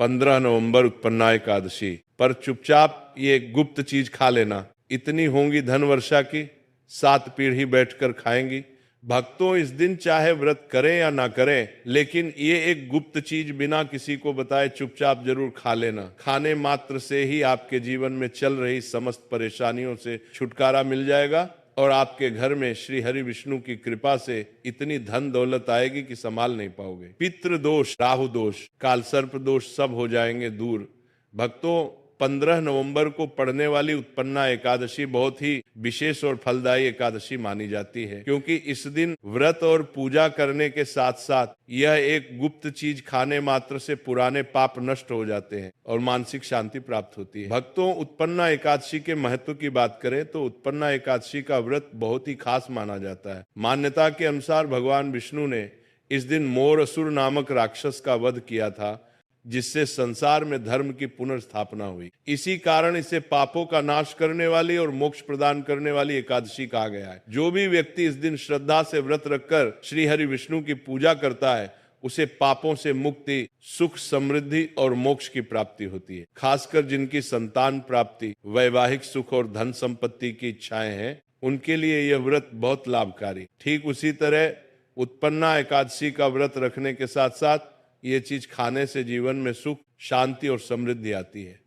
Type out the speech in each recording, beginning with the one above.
15 नवंबर उत्पन्ना एकादशी पर चुपचाप ये गुप्त चीज खा लेना, इतनी होंगी धन वर्षा की, 7 पीढ़ी बैठकर खाएंगी। भक्तों, इस दिन चाहे व्रत करें या ना करें, लेकिन ये एक गुप्त चीज बिना किसी को बताए चुपचाप जरूर खा लेना। खाने मात्र से ही आपके जीवन में चल रही समस्त परेशानियों से छुटकारा मिल जाएगा और आपके घर में श्री हरि विष्णु की कृपा से इतनी धन दौलत आएगी कि संभाल नहीं पाओगे। पितृ दोष, राहु दोष, काल सर्प दोष सब हो जाएंगे दूर। भक्तों, 15 नवंबर को पड़ने वाली उत्पन्ना एकादशी बहुत ही विशेष और फलदायी एकादशी मानी जाती है, क्योंकि इस दिन व्रत और पूजा करने के साथ साथ यह एक गुप्त चीज खाने मात्र से पुराने पाप नष्ट हो जाते हैं और मानसिक शांति प्राप्त होती है। भक्तों, उत्पन्ना एकादशी के महत्व की बात करें तो उत्पन्ना एकादशी का व्रत बहुत ही खास माना जाता है। मान्यता के अनुसार भगवान विष्णु ने इस दिन मोरअसुर नामक राक्षस का वध किया था, जिससे संसार में धर्म की पुनर्स्थापना हुई। इसी कारण इसे पापों का नाश करने वाली और मोक्ष प्रदान करने वाली एकादशी कहा गया है। जो भी व्यक्ति इस दिन श्रद्धा से व्रत रखकर श्री हरि विष्णु की पूजा करता है, उसे पापों से मुक्ति, सुख, समृद्धि और मोक्ष की प्राप्ति होती है। खासकर जिनकी संतान प्राप्ति, वैवाहिक सुख और धन संपत्ति की इच्छाएं हैं, उनके लिए यह व्रत बहुत लाभकारी। ठीक उसी तरह उत्पन्ना एकादशी का व्रत रखने के साथ साथ ये चीज खाने से जीवन में सुख, शांति और समृद्धि आती है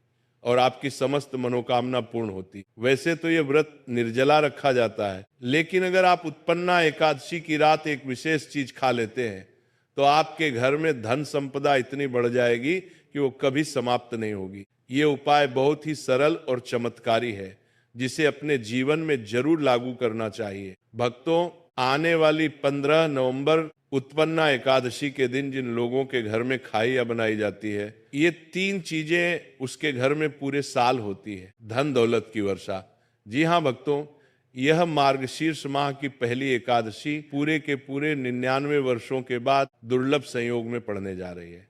और आपकी समस्त मनोकामना पूर्ण होती। वैसे तो ये व्रत निर्जला रखा जाता है, लेकिन अगर आप उत्पन्ना एकादशी की रात एक विशेष चीज खा लेते हैं तो आपके घर में धन संपदा इतनी बढ़ जाएगी कि वो कभी समाप्त नहीं होगी। ये उपाय बहुत ही सरल और चमत्कारी है, जिसे अपने जीवन में जरूर लागू करना चाहिए। भक्तों, आने वाली 15 नवंबर उत्पन्ना एकादशी के दिन जिन लोगों के घर में खाई या बनाई जाती है, ये 3 चीजें उसके घर में पूरे साल होती है। धन दौलत की वर्षा। जी हाँ भक्तों, यह मार्गशीर्ष माह की पहली एकादशी पूरे के पूरे 99 वर्षों के बाद दुर्लभ संयोग में पड़ने जा रही है।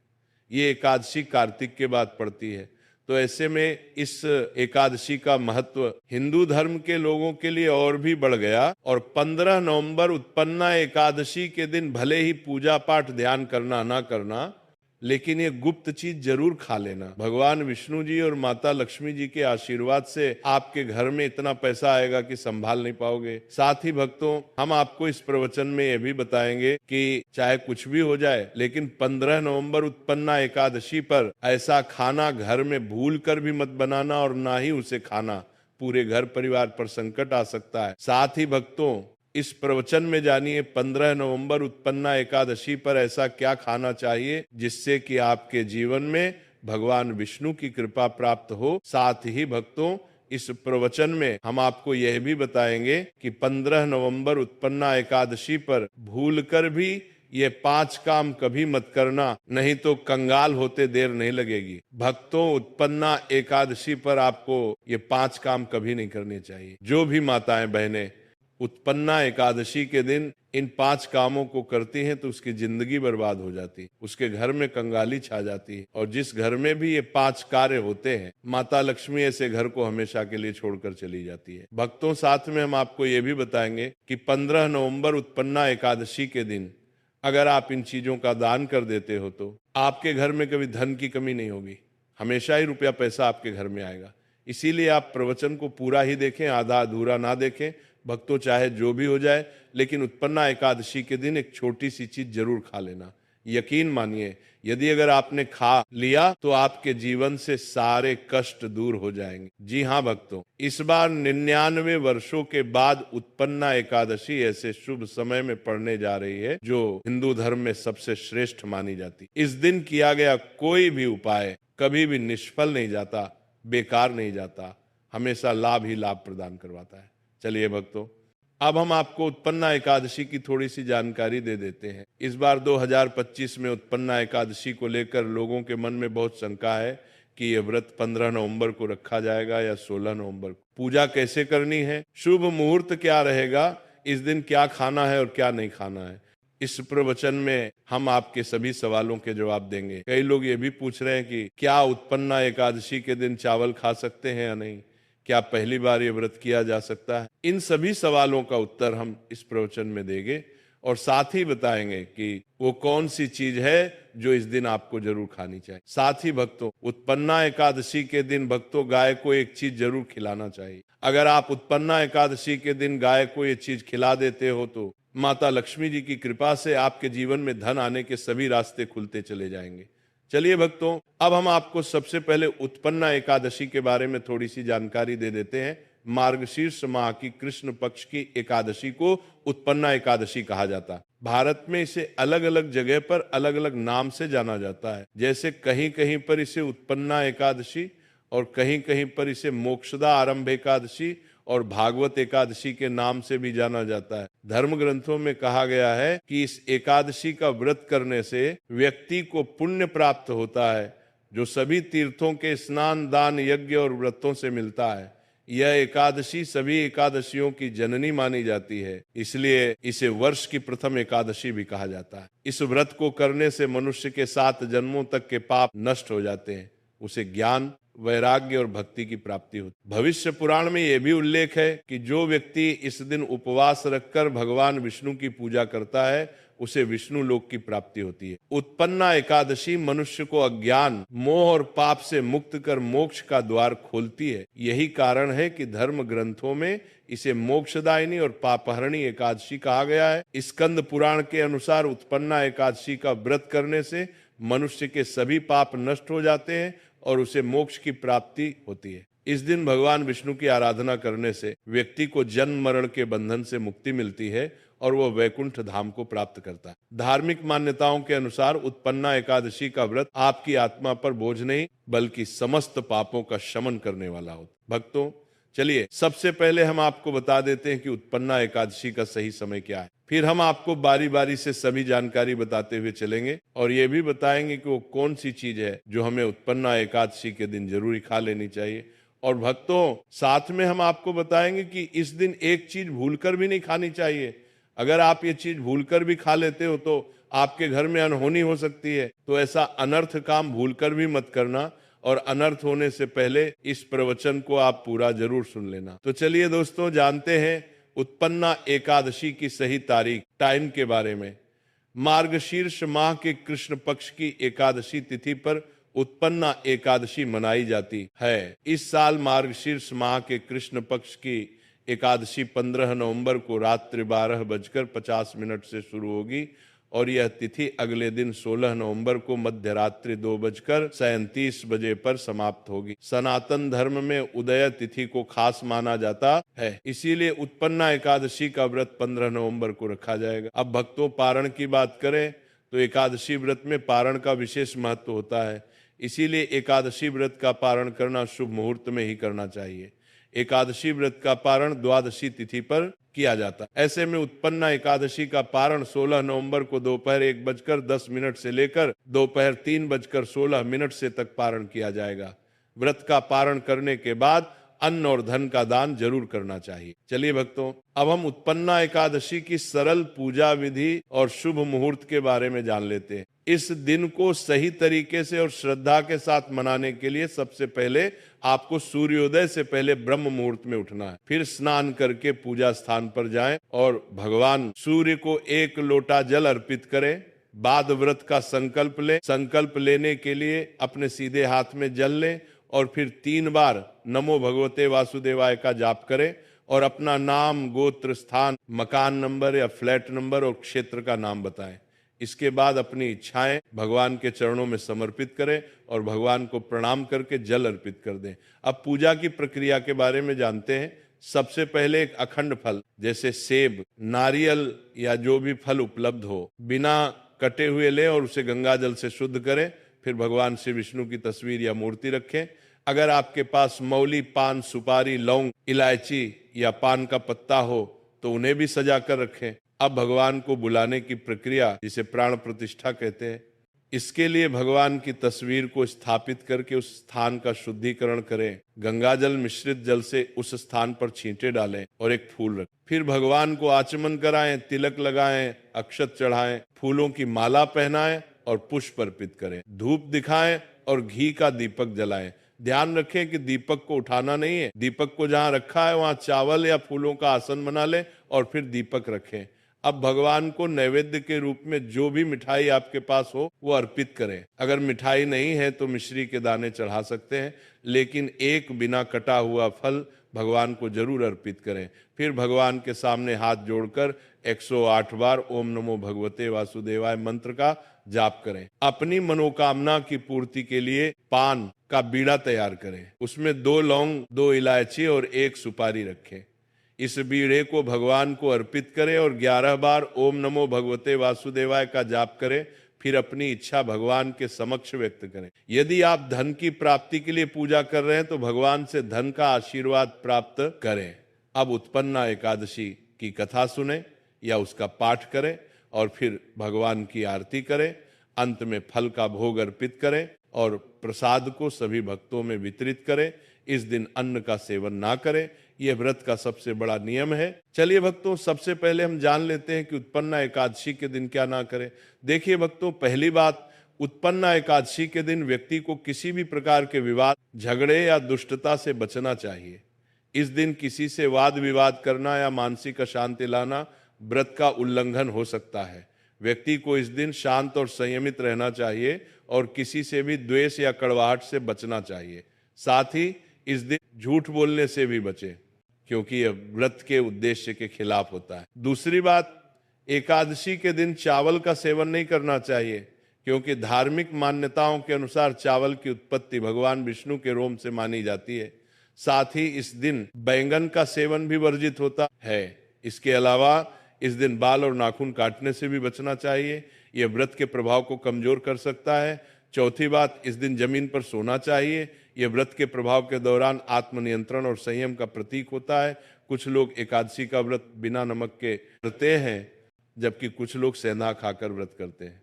ये एकादशी कार्तिक के बाद पड़ती है, तो ऐसे में इस एकादशी का महत्व हिंदू धर्म के लोगों के लिए और भी बढ़ गया और 15 नवंबर उत्पन्ना एकादशी के दिन भले ही पूजा पाठ ध्यान करना ना करना, लेकिन ये गुप्त चीज जरूर खा लेना। भगवान विष्णु जी और माता लक्ष्मी जी के आशीर्वाद से आपके घर में इतना पैसा आएगा कि संभाल नहीं पाओगे। साथ ही भक्तों, हम आपको इस प्रवचन में यह भी बताएंगे कि चाहे कुछ भी हो जाए, लेकिन 15 नवंबर उत्पन्ना एकादशी पर ऐसा खाना घर में भूल कर भी मत बनाना और ना ही उसे खाना। पूरे घर परिवार पर संकट आ सकता है। साथ ही भक्तों, इस प्रवचन में जानिए 15 नवंबर उत्पन्ना एकादशी पर ऐसा क्या खाना चाहिए जिससे कि आपके जीवन में भगवान विष्णु की कृपा प्राप्त हो। साथ ही भक्तों, इस प्रवचन में हम आपको यह भी बताएंगे कि 15 नवंबर उत्पन्ना एकादशी पर भूलकर भी ये 5 काम कभी मत करना, नहीं तो कंगाल होते देर नहीं लगेगी। भक्तों, उत्पन्ना एकादशी पर आपको ये 5 काम कभी नहीं करने चाहिए। जो भी माताएं बहनें उत्पन्ना एकादशी के दिन इन 5 कामों को करती हैं तो उसकी जिंदगी बर्बाद हो जाती, उसके घर में कंगाली छा जाती है। और जिस घर में भी ये 5 कार्य होते हैं, माता लक्ष्मी ऐसे घर को हमेशा के लिए छोड़कर चली जाती है। भक्तों, साथ में हम आपको ये भी बताएंगे कि 15 नवंबर उत्पन्ना एकादशी के दिन अगर आप इन चीजों का दान कर देते हो तो आपके घर में कभी धन की कमी नहीं होगी, हमेशा ही रुपया पैसा आपके घर में आएगा। इसीलिए आप प्रवचन को पूरा ही देखें, आधा अधूरा ना देखें। भक्तों, चाहे जो भी हो जाए, लेकिन उत्पन्ना एकादशी के दिन एक छोटी सी चीज जरूर खा लेना। यकीन मानिए, यदि अगर आपने खा लिया तो आपके जीवन से सारे कष्ट दूर हो जाएंगे। जी हाँ भक्तों, इस बार 99 वर्षों के बाद उत्पन्ना एकादशी ऐसे शुभ समय में पड़ने जा रही है जो हिंदू धर्म में सबसे श्रेष्ठ मानी जाती। इस दिन किया गया कोई भी उपाय कभी भी निष्फल नहीं जाता, बेकार नहीं जाता, हमेशा लाभ ही लाभ प्रदान करवाता है। चलिए भक्तों, अब हम आपको उत्पन्ना एकादशी की थोड़ी सी जानकारी दे देते हैं। इस बार 2025 में उत्पन्ना एकादशी को लेकर लोगों के मन में बहुत शंका है कि यह व्रत 15 नवंबर को रखा जाएगा या 16 नवंबर को। पूजा कैसे करनी है, शुभ मुहूर्त क्या रहेगा, इस दिन क्या खाना है और क्या नहीं खाना है, इस प्रवचन में हम आपके सभी सवालों के जवाब देंगे। कई लोग ये भी पूछ रहे हैं कि क्या उत्पन्ना एकादशी के दिन चावल खा सकते हैं या नहीं, क्या पहली बार ये व्रत किया जा सकता है। इन सभी सवालों का उत्तर हम इस प्रवचन में देंगे और साथ ही बताएंगे कि वो कौन सी चीज है जो इस दिन आपको जरूर खानी चाहिए। साथ ही भक्तों, उत्पन्ना एकादशी के दिन भक्तों गाय को एक चीज जरूर खिलाना चाहिए। अगर आप उत्पन्ना एकादशी के दिन गाय को ये चीज खिला देते हो तो माता लक्ष्मी जी की कृपा से आपके जीवन में धन आने के सभी रास्ते खुलते चले जाएंगे। चलिए भक्तों, अब हम आपको सबसे पहले उत्पन्ना एकादशी के बारे में थोड़ी सी जानकारी दे देते हैं। मार्गशीर्ष माह की कृष्ण पक्ष की एकादशी को उत्पन्ना एकादशी कहा जाता है। भारत में इसे अलग अलग जगह पर अलग अलग नाम से जाना जाता है। जैसे कहीं कहीं पर इसे उत्पन्ना एकादशी और कहीं कहीं पर इसे मोक्षदा आरंभ एकादशी और भागवत एकादशी के नाम से भी जाना जाता है। धर्म ग्रंथों में कहा गया है कि इस एकादशी का व्रत करने से व्यक्ति को पुण्य प्राप्त होता है, जो सभी तीर्थों के स्नान, दान, यज्ञ और व्रतों से मिलता है। यह एकादशी सभी एकादशियों की जननी मानी जाती है, इसलिए इसे वर्ष की प्रथम एकादशी भी कहा जाता है। इस व्रत को करने से मनुष्य के 7 जन्मों तक के पाप नष्ट हो जाते हैं, उसे ज्ञान, वैराग्य और भक्ति की प्राप्ति होती। भविष्य पुराण में यह भी उल्लेख है कि जो व्यक्ति इस दिन उपवास रखकर भगवान विष्णु की पूजा करता है उसे विष्णु लोक की प्राप्ति होती है। उत्पन्ना एकादशी मनुष्य को अज्ञान, मोह और पाप से मुक्त कर मोक्ष का द्वार खोलती है। यही कारण है कि धर्म ग्रंथों में इसे मोक्षदायिनी और पापहरणी एकादशी कहा गया है। स्कंद पुराण के अनुसार उत्पन्ना एकादशी का व्रत करने से मनुष्य के सभी पाप नष्ट हो जाते हैं और उसे मोक्ष की प्राप्ति होती है। इस दिन भगवान विष्णु की आराधना करने से व्यक्ति को जन्म मरण के बंधन से मुक्ति मिलती है और वह वैकुंठ धाम को प्राप्त करता है। धार्मिक मान्यताओं के अनुसार उत्पन्ना एकादशी का व्रत आपकी आत्मा पर बोझ नहीं बल्कि समस्त पापों का शमन करने वाला होता। भक्तों, चलिए सबसे पहले हम आपको बता देते हैं कि उत्पन्ना एकादशी का सही समय क्या है। फिर हम आपको बारी बारी से सभी जानकारी बताते हुए चलेंगे और ये भी बताएंगे कि वो कौन सी चीज है जो हमें उत्पन्ना एकादशी के दिन जरूरी खा लेनी चाहिए। और भक्तों, साथ में हम आपको बताएंगे कि इस दिन एक चीज भूलकर भी नहीं खानी चाहिए। अगर आप ये चीज भूलकर भी खा लेते हो तो आपके घर में अनहोनी हो सकती है। तो ऐसा अनर्थ काम भूलकर भी मत करना और अनर्थ होने से पहले इस प्रवचन को आप पूरा जरूर सुन लेना। तो चलिए दोस्तों, जानते हैं उत्पन्ना एकादशी की सही तारीख, टाइम के बारे में। मार्गशीर्ष माह के कृष्ण पक्ष की एकादशी तिथि पर उत्पन्ना एकादशी मनाई जाती है। इस साल मार्गशीर्ष माह के कृष्ण पक्ष की एकादशी 15 नवंबर को रात्रि 12:50 से शुरू होगी और यह तिथि अगले दिन 16 नवंबर को मध्य रात्रि 2:37 पर समाप्त होगी। सनातन धर्म में उदय तिथि को खास माना जाता है, इसीलिए उत्पन्ना एकादशी का व्रत 15 नवंबर को रखा जाएगा। अब भक्तों, पारण की बात करें तो एकादशी व्रत में पारण का विशेष महत्व होता है, इसीलिए एकादशी व्रत का पारण करना शुभ मुहूर्त में ही करना चाहिए। एकादशी व्रत का पारण द्वादशी तिथि पर किया जाता। ऐसे में उत्पन्ना एकादशी का पारण 16 नवंबर को दोपहर 1:10 से लेकर दोपहर 3:16 से तक पारण किया जाएगा। व्रत का पारण करने के बाद अन्न और धन का दान जरूर करना चाहिए। चलिए भक्तों, अब हम उत्पन्ना एकादशी की सरल पूजा विधि और शुभ मुहूर्त के बारे में जान लेते हैं। इस दिन को सही तरीके से और श्रद्धा के साथ मनाने के लिए सबसे पहले आपको सूर्योदय से पहले ब्रह्म मुहूर्त में उठना है। फिर स्नान करके पूजा स्थान पर जाएं और भगवान सूर्य को 1 लोटा जल अर्पित करें। बाद व्रत का संकल्प लें। संकल्प लेने के लिए अपने सीधे हाथ में जल लें और फिर 3 बार नमो भगवते वासुदेवाय का जाप करें और अपना नाम, गोत्र, स्थान, मकान नंबर या फ्लैट नंबर और क्षेत्र का नाम बताएं। इसके बाद अपनी इच्छाएं भगवान के चरणों में समर्पित करें और भगवान को प्रणाम करके जल अर्पित कर दें। अब पूजा की प्रक्रिया के बारे में जानते हैं। सबसे पहले एक अखंड फल जैसे सेब, नारियल या जो भी फल उपलब्ध हो, बिना कटे हुए लें और उसे गंगा जल से शुद्ध करें। फिर भगवान श्री विष्णु की तस्वीर या मूर्ति रखें। अगर आपके पास मौली, पान, सुपारी, लौंग, इलायची या पान का पत्ता हो तो उन्हें भी सजा कर रखें। अब भगवान को बुलाने की प्रक्रिया, जिसे प्राण प्रतिष्ठा कहते हैं, इसके लिए भगवान की तस्वीर को स्थापित करके उस स्थान का शुद्धिकरण करें। गंगाजल मिश्रित जल से उस स्थान पर छींटे डालें और एक फूल रखें। फिर भगवान को आचमन कराएं, तिलक लगाएं, अक्षत चढ़ाएं, फूलों की माला पहनाएं और पुष्प अर्पित करें। धूप दिखाएं और घी का दीपक जलाएं। ध्यान रखें कि दीपक को उठाना नहीं है। दीपक को जहां रखा है वहां चावल या फूलों का आसन बना लें और फिर दीपक रखें। अब भगवान को नैवेद्य के रूप में जो भी मिठाई आपके पास हो वो अर्पित करें। अगर मिठाई नहीं है तो मिश्री के दाने चढ़ा सकते हैं, लेकिन एक बिना कटा हुआ फल भगवान को जरूर अर्पित करें। फिर भगवान के सामने हाथ जोड़कर 108 बार ओम नमो भगवते वासुदेवाय मंत्र का जाप करें। अपनी मनोकामना की पूर्ति के लिए पान का बीड़ा तैयार करें, उसमें 2 लौंग, 2 इलायची और 1 सुपारी रखें। इस बीड़े को भगवान को अर्पित करें और 11 बार ओम नमो भगवते वासुदेवाय का जाप करें। फिर अपनी इच्छा भगवान के समक्ष व्यक्त करें। यदि आप धन की प्राप्ति के लिए पूजा कर रहे हैं तो भगवान से धन का आशीर्वाद प्राप्त करें। अब उत्पन्ना एकादशी की कथा सुने या उसका पाठ करें और फिर भगवान की आरती करें। अंत में फल का भोग अर्पित करें और प्रसाद को सभी भक्तों में वितरित करें। इस दिन अन्न का सेवन ना करें, यह व्रत का सबसे बड़ा नियम है। चलिए भक्तों, सबसे पहले हम जान लेते हैं कि उत्पन्ना एकादशी के दिन क्या ना करें। देखिए भक्तों, पहली बात, उत्पन्ना एकादशी के दिन व्यक्ति को किसी भी प्रकार के विवाद, झगड़े या दुष्टता से बचना चाहिए। इस दिन किसी से वाद विवाद करना या मानसिक अशांति लाना व्रत का उल्लंघन हो सकता है। व्यक्ति को इस दिन शांत और संयमित रहना चाहिए और किसी से भी द्वेष या कड़वाहट से बचना चाहिए। साथ ही इस दिन झूठ बोलने से भी बचें, क्योंकि यह व्रत के उद्देश्य के खिलाफ होता है। दूसरी बात, एकादशी के दिन चावल का सेवन नहीं करना चाहिए, क्योंकि धार्मिक मान्यताओं के अनुसार चावल की उत्पत्ति भगवान विष्णु के रोम से मानी जाती है। साथ ही इस दिन बैंगन का सेवन भी वर्जित होता है। इसके अलावा इस दिन बाल और नाखून काटने से भी बचना चाहिए, यह व्रत के प्रभाव को कमजोर कर सकता है। चौथी बात, इस दिन जमीन पर सोना चाहिए, यह व्रत के प्रभाव के दौरान आत्मनियंत्रण और संयम का प्रतीक होता है। कुछ लोग एकादशी का व्रत बिना नमक के करते हैं, जबकि कुछ लोग सेंधा खाकर व्रत करते हैं।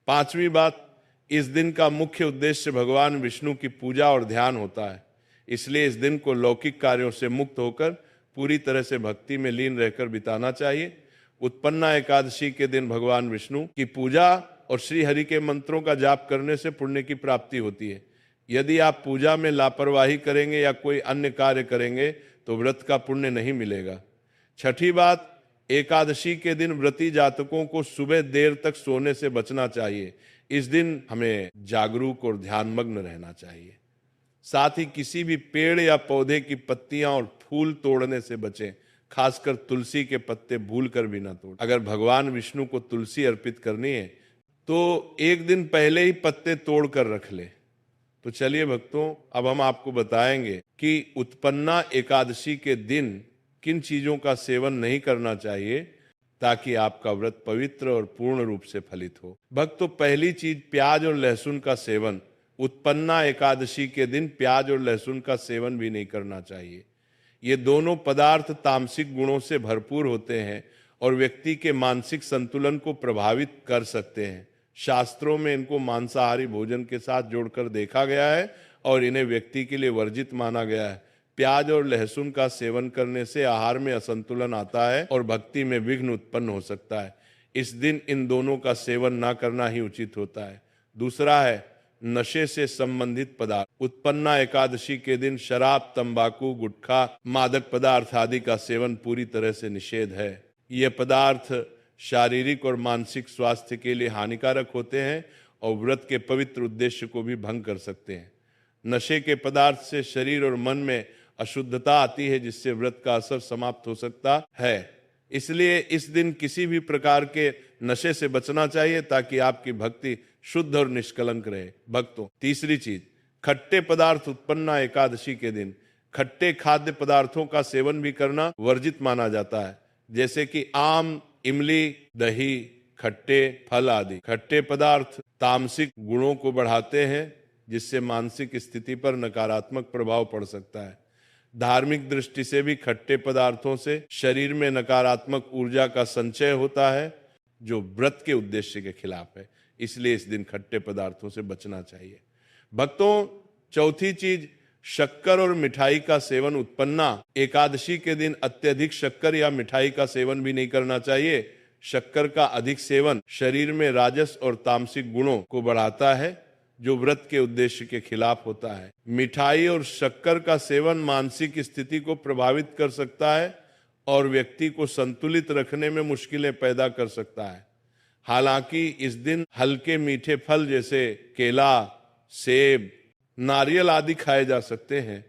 पांचवी बात, इस दिन का मुख्य उद्देश्य भगवान विष्णु की पूजा और ध्यान होता है, इसलिए इस दिन को लौकिक कार्यों से मुक्त होकर पूरी तरह से भक्ति में लीन रहकर बिताना चाहिए। उत्पन्ना एकादशी के दिन भगवान विष्णु की पूजा और श्री हरि के मंत्रों का जाप करने से पुण्य की प्राप्ति होती है। यदि आप पूजा में लापरवाही करेंगे या कोई अन्य कार्य करेंगे तो व्रत का पुण्य नहीं मिलेगा। छठी बात, एकादशी के दिन व्रती जातकों को सुबह देर तक सोने से बचना चाहिए। इस दिन हमें जागरूक और ध्यानमग्न रहना चाहिए। साथ ही किसी भी पेड़ या पौधे की पत्तियां और फूल तोड़ने से बचें, खासकर तुलसी के पत्ते भूलकर भी ना तोड़ें। अगर भगवान विष्णु को तुलसी अर्पित करनी है तो एक दिन पहले ही पत्ते तोड़कर रख ले। तो चलिए भक्तों, अब हम आपको बताएंगे कि उत्पन्ना एकादशी के दिन किन चीजों का सेवन नहीं करना चाहिए ताकि आपका व्रत पवित्र और पूर्ण रूप से फलित हो। भक्तों, पहली चीज, प्याज और लहसुन का सेवन। उत्पन्ना एकादशी के दिन प्याज और लहसुन का सेवन भी नहीं करना चाहिए। ये दोनों पदार्थ तामसिक गुणों से भरपूर होते हैं और व्यक्ति के मानसिक संतुलन को प्रभावित कर सकते हैं। शास्त्रों में इनको मांसाहारी भोजन के साथ जोड़कर देखा गया है और इन्हें व्यक्ति के लिए वर्जित माना गया है। प्याज और लहसुन का सेवन करने से आहार में असंतुलन आता है और भक्ति में विघ्न उत्पन्न हो सकता है। इस दिन इन दोनों का सेवन ना करना ही उचित होता है। दूसरा है नशे से संबंधित पदार्थ। उत्पन्ना एकादशी के दिन शराब, तंबाकू, गुटखा, मादक पदार्थ आदि का सेवन पूरी तरह से निषेध है। ये पदार्थ शारीरिक और मानसिक स्वास्थ्य के लिए हानिकारक होते हैं और व्रत के पवित्र उद्देश्य को भी भंग कर सकते हैं। नशे के पदार्थ से शरीर और मन में अशुद्धता आती है, जिससे व्रत का असर समाप्त हो सकता है। इसलिए इस दिन किसी भी प्रकार के नशे से बचना चाहिए ताकि आपकी भक्ति शुद्ध और निष्कलंक रहे। भक्तों, तीसरी चीज, खट्टे पदार्थ। उत्पन्ना एकादशी के दिन खट्टे खाद्य पदार्थों का सेवन भी करना वर्जित माना जाता है, जैसे कि आम, इमली, दही, खट्टे फल आदि। खट्टे पदार्थ तामसिक गुणों को बढ़ाते हैं, जिससे मानसिक स्थिति पर नकारात्मक प्रभाव पड़ सकता है। धार्मिक दृष्टि से भी खट्टे पदार्थों से शरीर में नकारात्मक ऊर्जा का संचय होता है, जो व्रत के उद्देश्य के खिलाफ है। इसलिए इस दिन खट्टे पदार्थों से बचना चाहिए। भक्तों, चौथी चीज, शक्कर और मिठाई का सेवन। उत्पन्ना एकादशी के दिन अत्यधिक शक्कर या मिठाई का सेवन भी नहीं करना चाहिए। शक्कर का अधिक सेवन शरीर में राजस और तामसिक गुणों को बढ़ाता है, जो व्रत के उद्देश्य के खिलाफ होता है। मिठाई और शक्कर का सेवन मानसिक स्थिति को प्रभावित कर सकता है और व्यक्ति को संतुलित रखने में मुश्किलें पैदा कर सकता है। हालांकि इस दिन हल्के मीठे फल जैसे केला, सेब, नारियल आदि खाए जा सकते हैं,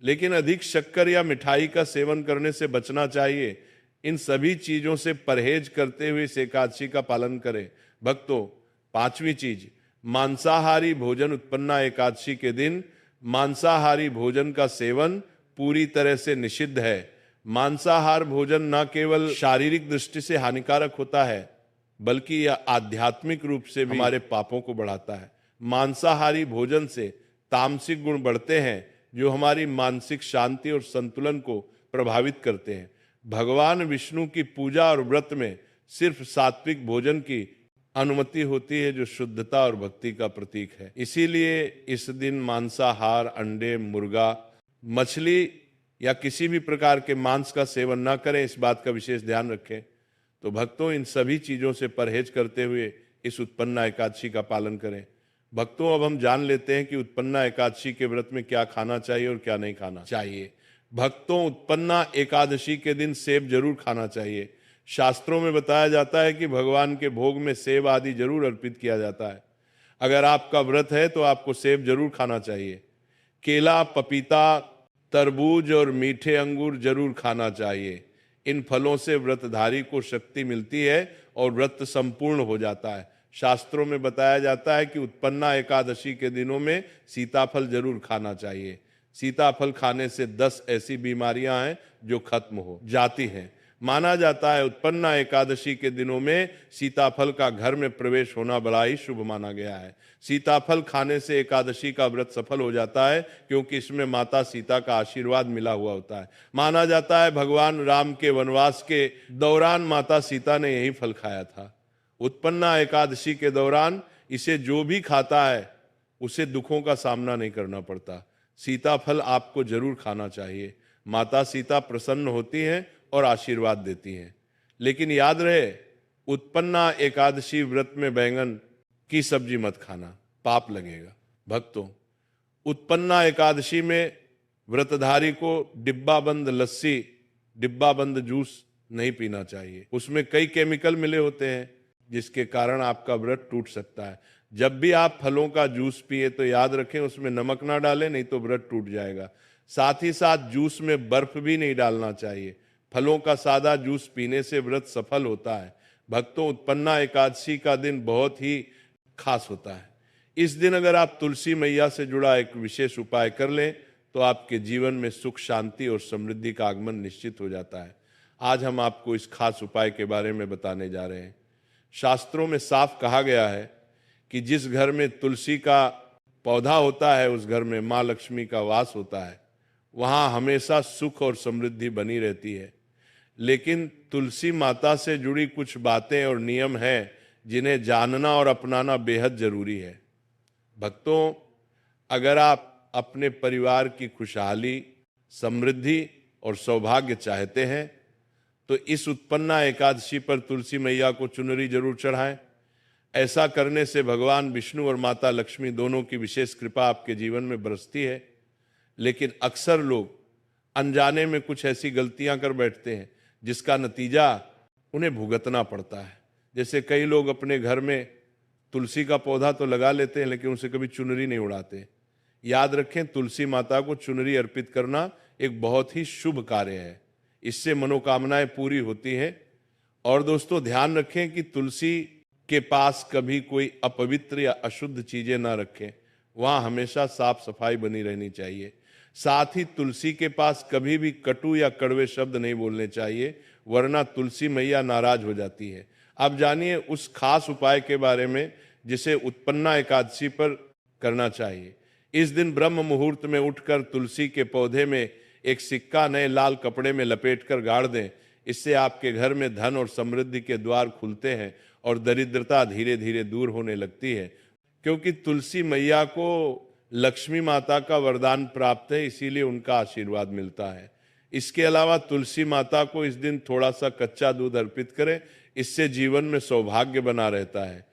लेकिन अधिक शक्कर या मिठाई का सेवन करने से बचना चाहिए। इन सभी चीजों से परहेज करते हुए इस एकादशी का पालन करें। भक्तों, पांचवी चीज, मांसाहारी भोजन। उत्पन्ना एकादशी के दिन मांसाहारी भोजन का सेवन पूरी तरह से निषिद्ध है। मांसाहार भोजन न केवल शारीरिक दृष्टि से हानिकारक होता है, बल्कि यह आध्यात्मिक रूप से भी हमारे पापों को बढ़ाता है। मांसाहारी भोजन से तामसिक गुण बढ़ते हैं, जो हमारी मानसिक शांति और संतुलन को प्रभावित करते हैं। भगवान विष्णु की पूजा और व्रत में सिर्फ सात्विक भोजन की अनुमति होती है, जो शुद्धता और भक्ति का प्रतीक है। इसीलिए इस दिन मांसाहार, अंडे, मुर्गा, मछली या किसी भी प्रकार के मांस का सेवन ना करें, इस बात का विशेष ध्यान रखें। तो भक्तों, इन सभी चीजों से परहेज करते हुए इस उत्पन्ना एकादशी का पालन करें। भक्तों, अब हम जान लेते हैं कि उत्पन्ना एकादशी के व्रत में क्या खाना चाहिए और क्या नहीं खाना चाहिए। भक्तों, उत्पन्ना एकादशी के दिन सेब जरूर खाना चाहिए। शास्त्रों में बताया जाता है कि भगवान के भोग में सेब आदि जरूर अर्पित किया जाता है। अगर आपका व्रत है तो आपको सेब जरूर खाना चाहिए। केला, पपीता, तरबूज और मीठे अंगूर जरूर खाना चाहिए। इन फलों से व्रतधारी को शक्ति मिलती है और व्रत संपूर्ण हो जाता है। शास्त्रों में बताया जाता है कि उत्पन्ना एकादशी के दिनों में सीताफल जरूर खाना चाहिए। सीताफल खाने से 10 ऐसी बीमारियां हैं जो खत्म हो जाती हैं। माना जाता है उत्पन्ना एकादशी के दिनों में सीताफल का घर में प्रवेश होना बड़ा ही शुभ माना गया है। सीताफल खाने से एकादशी का व्रत सफल हो जाता है, क्योंकि इसमें माता सीता का आशीर्वाद मिला हुआ होता है। माना जाता है भगवान राम के वनवास के दौरान माता सीता ने यही फल खाया था। उत्पन्ना एकादशी के दौरान इसे जो भी खाता है उसे दुखों का सामना नहीं करना पड़ता। सीताफल आपको जरूर खाना चाहिए। माता सीता प्रसन्न होती हैं और आशीर्वाद देती हैं। लेकिन याद रहे, उत्पन्ना एकादशी व्रत में बैंगन की सब्जी मत खाना, पाप लगेगा। भक्तों, उत्पन्ना एकादशी में व्रतधारी को डिब्बा बंद लस्सी, डिब्बा बंद जूस नहीं पीना चाहिए। उसमें कई केमिकल मिले होते हैं, जिसके कारण आपका व्रत टूट सकता है। जब भी आप फलों का जूस पिए तो याद रखें उसमें नमक ना डालें, नहीं तो व्रत टूट जाएगा। साथ ही साथ जूस में बर्फ भी नहीं डालना चाहिए। फलों का सादा जूस पीने से व्रत सफल होता है। भक्तों, उत्पन्ना एकादशी का दिन बहुत ही खास होता है। इस दिन अगर आप तुलसी मैया से जुड़ा एक विशेष उपाय कर लें तो आपके जीवन में सुख, शांति और समृद्धि का आगमन निश्चित हो जाता है। आज हम आपको इस खास उपाय के बारे में बताने जा रहे हैं। शास्त्रों में साफ कहा गया है कि जिस घर में तुलसी का पौधा होता है उस घर में माँ लक्ष्मी का वास होता है, वहाँ हमेशा सुख और समृद्धि बनी रहती है। लेकिन तुलसी माता से जुड़ी कुछ बातें और नियम हैं जिन्हें जानना और अपनाना बेहद जरूरी है। भक्तों, अगर आप अपने परिवार की खुशहाली, समृद्धि और सौभाग्य चाहते हैं तो इस उत्पन्ना एकादशी पर तुलसी मैया को चुनरी जरूर चढ़ाएं। ऐसा करने से भगवान विष्णु और माता लक्ष्मी दोनों की विशेष कृपा आपके जीवन में बरसती है। लेकिन अक्सर लोग अनजाने में कुछ ऐसी गलतियां कर बैठते हैं जिसका नतीजा उन्हें भुगतना पड़ता है। जैसे कई लोग अपने घर में तुलसी का पौधा तो लगा लेते हैं लेकिन उसे कभी चुनरी नहीं उड़ाते। याद रखें, तुलसी माता को चुनरी अर्पित करना एक बहुत ही शुभ कार्य है। इससे मनोकामनाएं पूरी होती हैं। और दोस्तों, ध्यान रखें कि तुलसी के पास कभी कोई अपवित्र या अशुद्ध चीजें ना रखें। वहां हमेशा साफ सफाई बनी रहनी चाहिए। साथ ही तुलसी के पास कभी भी कटु या कड़वे शब्द नहीं बोलने चाहिए, वरना तुलसी मैया नाराज हो जाती है। अब जानिए उस खास उपाय के बारे में जिसे उत्पन्ना एकादशी पर करना चाहिए। इस दिन ब्रह्म मुहूर्त में उठकर तुलसी के पौधे में एक सिक्का नए लाल कपड़े में लपेटकर गाड़ दें। इससे आपके घर में धन और समृद्धि के द्वार खुलते हैं और दरिद्रता धीरे धीरे दूर होने लगती है। क्योंकि तुलसी मैया को लक्ष्मी माता का वरदान प्राप्त है, इसीलिए उनका आशीर्वाद मिलता है। इसके अलावा तुलसी माता को इस दिन थोड़ा सा कच्चा दूध अर्पित करें, इससे जीवन में सौभाग्य बना रहता है।